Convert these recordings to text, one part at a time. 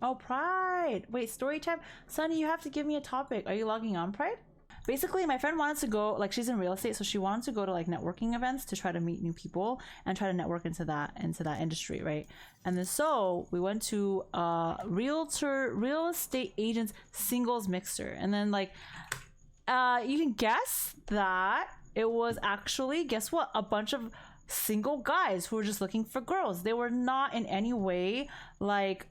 Oh, Pride. Wait, story time? Sunny, you have to give me a topic. Are you logging on, Pride? Basically, my friend wanted to go, like, she's in real estate, so she wanted to go to like networking events to try to meet new people and try to network into that industry, right? And then so we went to real estate agents singles mixer, and then like you can guess that it was actually, guess what, a bunch of single guys who were just looking for girls. They were not in any way like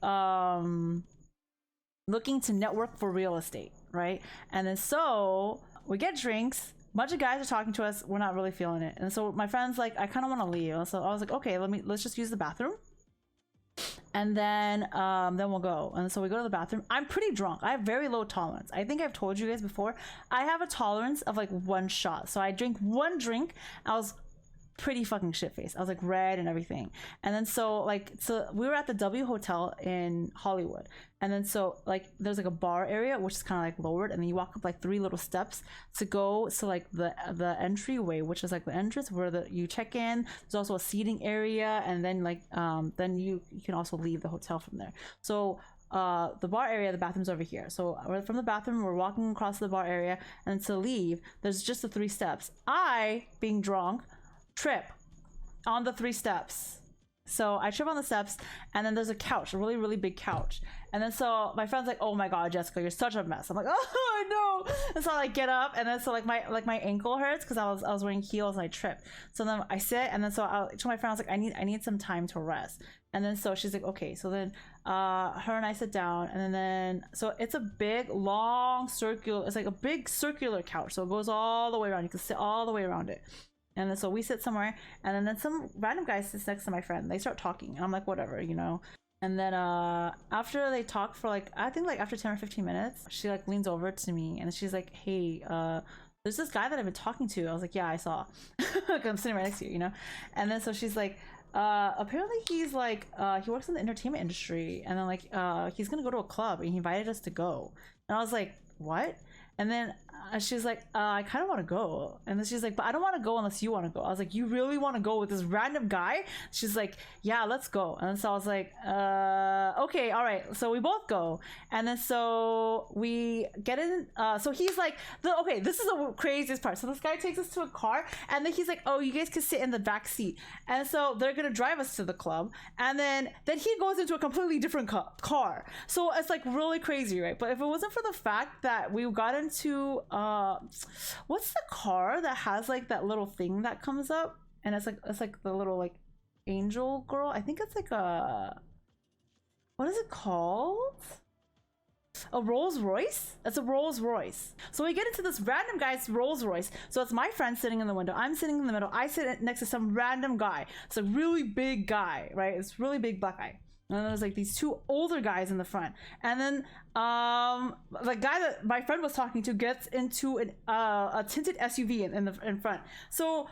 looking to network for real estate, right? And then so we get drinks, a bunch of guys are talking to us, we're not really feeling it. And so my friend's like, I kind of want to leave. And so I was like, okay, let's just use the bathroom, and then we'll go. And so we go to the bathroom. I'm pretty drunk. I have very low tolerance. I think I've told you guys before, I have a tolerance of like one shot. So I drink one drink, I was pretty fucking shit-faced. I was like red and everything. And then so we were at the W Hotel in Hollywood, and then so like there's like a bar area which is kind of like lowered, and then you walk up like 3 little steps to go to like the entryway, which is like the entrance where you check in. There's also a seating area, and then like then you can also leave the hotel from there. So the bar area, the bathroom's over here. So from the bathroom, we're walking across the bar area, and to leave, there's just the 3 steps. I, being drunk, trip on the 3 steps. So I trip on the steps, and then there's a couch, a really, really big couch. And then so my friend's like, oh my god, Jessica, you're such a mess. I'm like, oh, I know. And so I like get up, and then so like my ankle hurts because I was wearing heels and I tripped. So then I sit, and then so I to my friend, I was like, I need some time to rest. And then so she's like, okay. So then her and I sit down, and then so it's a big long circular, it's like a big circular couch, so it goes all the way around. You can sit all the way around it. And then so we sit somewhere, and then some random guy sits next to my friend. They start talking, and I'm like, whatever, you know. And then after they talk for like, I think like after 10 or 15 minutes, she like leans over to me, and she's like, hey, there's this guy that I've been talking to. I was like, yeah, I saw. Like, I'm sitting right next to you, you know. And then so she's like, apparently he's like he works in the entertainment industry, and then like he's gonna go to a club, and he invited us to go. And I was like, what? And then she's like, I kind of want to go. And then she's like, but I don't want to go unless you want to go. I was like, you really want to go with this random guy? She's like, yeah, let's go. And so I was like, okay, all right. So we both go. And then so we get in. So he's like, okay, this is the craziest part. So this guy takes us to a car, and then he's like, oh, you guys can sit in the back seat. And so they're going to drive us to the club. And then he goes into a completely different car. So it's like really crazy, right? But if it wasn't for the fact that we got into what's the car that has like that little thing that comes up, and it's like the little like angel girl, I think it's like a, what is it called, a Rolls Royce? It's a Rolls Royce. So we get into this random guy's Rolls Royce. So it's my friend sitting in the window, I'm sitting in the middle, I sit next to some random guy. It's a really big guy, right? It's really big black guy. And then there's like these 2 older guys in the front, and then the guy that my friend was talking to gets into a tinted SUV in front. So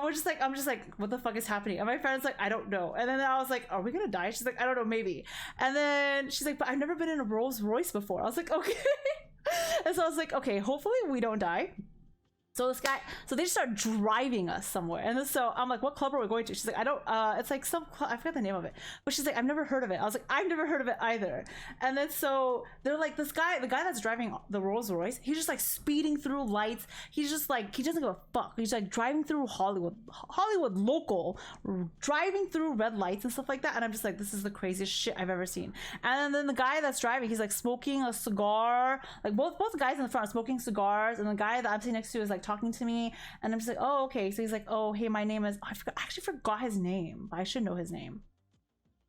we're just like, I'm just like, what the fuck is happening? And my friend's like, I don't know. And then I was like, are we gonna die? She's like, I don't know, maybe. And then she's like, but I've never been in a Rolls Royce before. I was like, okay. And so I was like, okay, hopefully we don't die. So this guy, so they just start driving us somewhere, and then so I'm like, what club are we going to? She's like, I don't, it's like some club, I forgot the name of it, but she's like, I've never heard of it. I was like, I've never heard of it either. And then so they're like, this guy, the guy that's driving the Rolls Royce, he's just like speeding through lights. He's just like, he doesn't give a fuck. He's like driving through Hollywood local, driving through red lights and stuff like that. And I'm just like, this is the craziest shit I've ever seen. And then the guy that's driving, he's like smoking a cigar. Like both guys in the front are smoking cigars, and the guy that I'm sitting next to is like talking to me, and I'm just like, oh, okay. So he's like, oh, hey, my name is, I actually forgot his name, but I should know his name.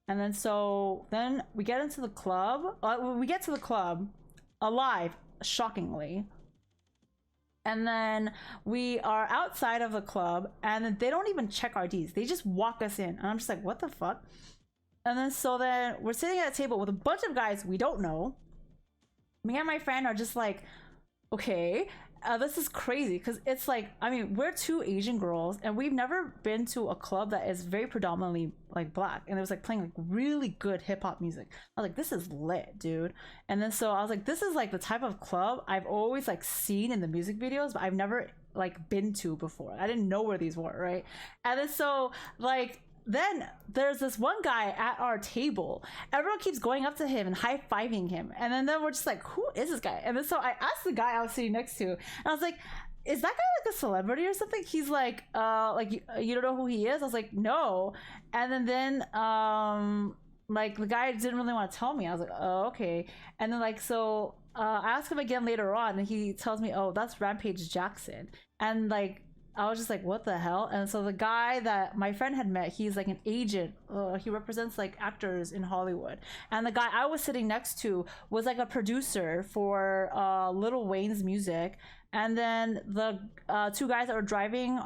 And then so then we get into the club. We get to the club alive, shockingly. And then we are outside of the club, and they don't even check our Ds. They just walk us in, and I'm just like, what the fuck? And then so then we're sitting at a table with a bunch of guys we don't know. Me and my friend are just like, okay, this is crazy, because it's like, I mean, we're 2 Asian girls, and we've never been to a club that is very predominantly like black, and it was like playing like really good hip-hop music. I was like, this is lit, dude. And then so I was like, this is like the type of club I've always like seen in the music videos, but I've never like been to before. I didn't know where these were, right? And then so like then there's this one guy at our table. Everyone keeps going up to him and high-fiving him. And then we're just like, who is this guy? And then so I asked the guy I was sitting next to, and I was like, is that guy like a celebrity or something? He's like you don't know who he is? I was like, no. And then like the guy didn't really want to tell me. I was like, oh, okay. And then like, so I asked him again later on, and he tells me, oh, that's Rampage Jackson. And like, I was just like, what the hell? And so the guy that my friend had met, he's like an agent. He represents like actors in Hollywood. And the guy I was sitting next to was like a producer for Lil Wayne's music. And then the two guys that were driving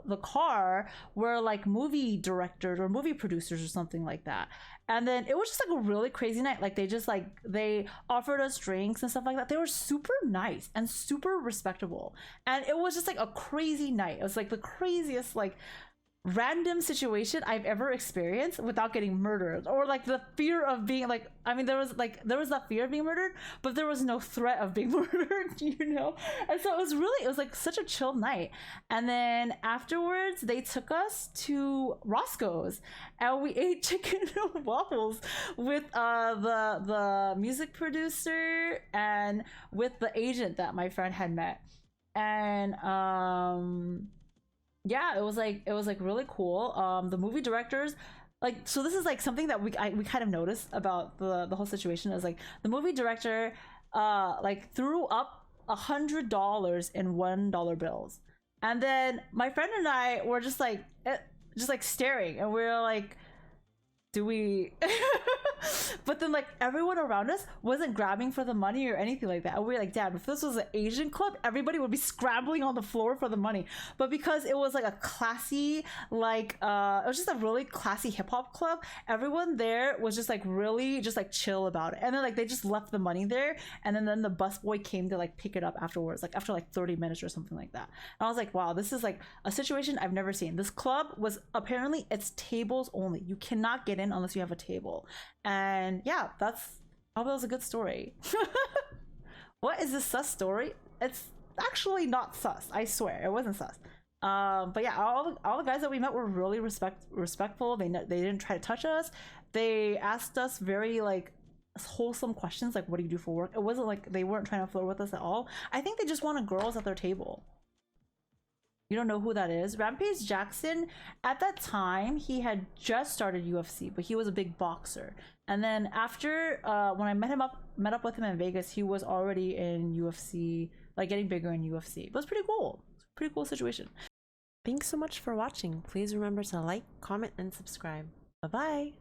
the car were like movie directors or movie producers or something like that. And then it was just like a really crazy night. Like they offered us drinks and stuff like that. They were super nice and super respectable. And it was just like a crazy night. It was like the craziest like random situation I've ever experienced without getting murdered, or like the fear of being like, I mean, there was that fear of being murdered, but there was no threat of being murdered, you know? And so it was like such a chill night. And then afterwards they took us to Roscoe's and we ate chicken and waffles with the music producer and with the agent that my friend had met. And yeah, it was like really cool. The movie directors, like, so this is like something that we kind of noticed about the whole situation is like the movie director like threw up $100 in $1 bills, and then my friend and I were just like staring, and we were like, do we but then like everyone around us wasn't grabbing for the money or anything like that, and we were like, damn, if this was an Asian club, everybody would be scrambling on the floor for the money. But because it was like a classy, like it was just a really classy hip-hop club, everyone there was just like really just like chill about it. And then like they just left the money there, and then the busboy came to like pick it up afterwards, like after like 30 minutes or something like that. And I was like, wow, this is like a situation I've never seen. This club was apparently, it's tables only. You cannot get in unless you have a table. And yeah, that's probably was a good story. What is this sus story? It's actually not sus, I swear it wasn't sus. But yeah, all the guys that we met were really respectful. They didn't try to touch us. They asked us very like wholesome questions, like, what do you do for work? It wasn't like they weren't trying to flirt with us at all. I think they just wanted girls at their table. You don't know who that is? Rampage Jackson, at that time, he had just started UFC, but he was a big boxer. And then after, when I met up with him in Vegas, he was already in UFC, like getting bigger in UFC. It was pretty cool. Pretty cool situation. Thanks so much for watching. Please remember to like, comment, and subscribe. Bye-bye.